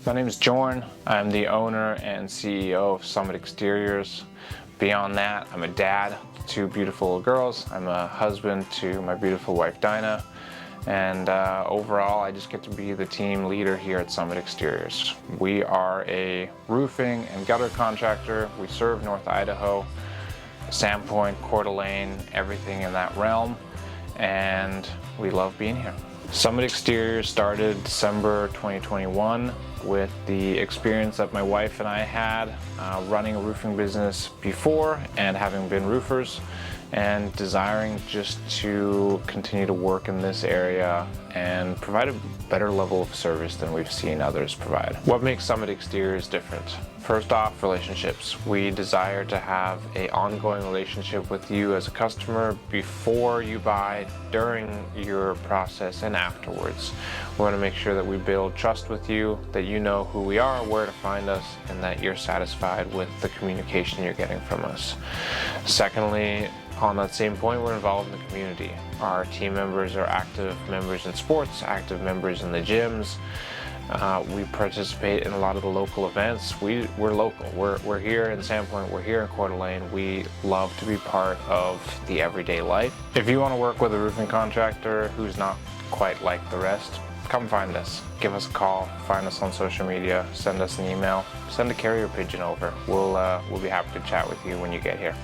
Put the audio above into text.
My name is Jorn. I'm the owner and CEO of Summit Exteriors. Beyond that, I'm a dad to two beautiful girls. I'm a husband to my beautiful wife Dinah. And overall, I just get to be the team leader here at Summit Exteriors. We are a roofing and gutter contractor. We serve North Idaho, Sandpoint, Coeur, everything in that realm. And we love being here. Summit Exteriors started December 2021 with the experience that my wife and I had running a roofing business before and having been roofers and desiring just to continue to work in this area and provide a better level of service than we've seen others provide. What makes Summit Exteriors different? First off, relationships. We desire to have an ongoing relationship with you as a customer before you buy, during your process, and afterwards. We want to make sure that we build trust with you, that you know who we are, where to find us, and that you're satisfied with the communication you're getting from us. Secondly, on that same point, we're involved in the community. Our team members are active members in sports, active members in the gyms. We participate in a lot of the local events. We're local. We're here in Sandpoint. We're here in Coeur. We love to be part of the everyday life. If you want to work with a roofing contractor who's not quite like the rest, come find us. Give us a call. Find us on social media. Send us an email. Send a carrier pigeon over. We'll be happy to chat with you when you get here.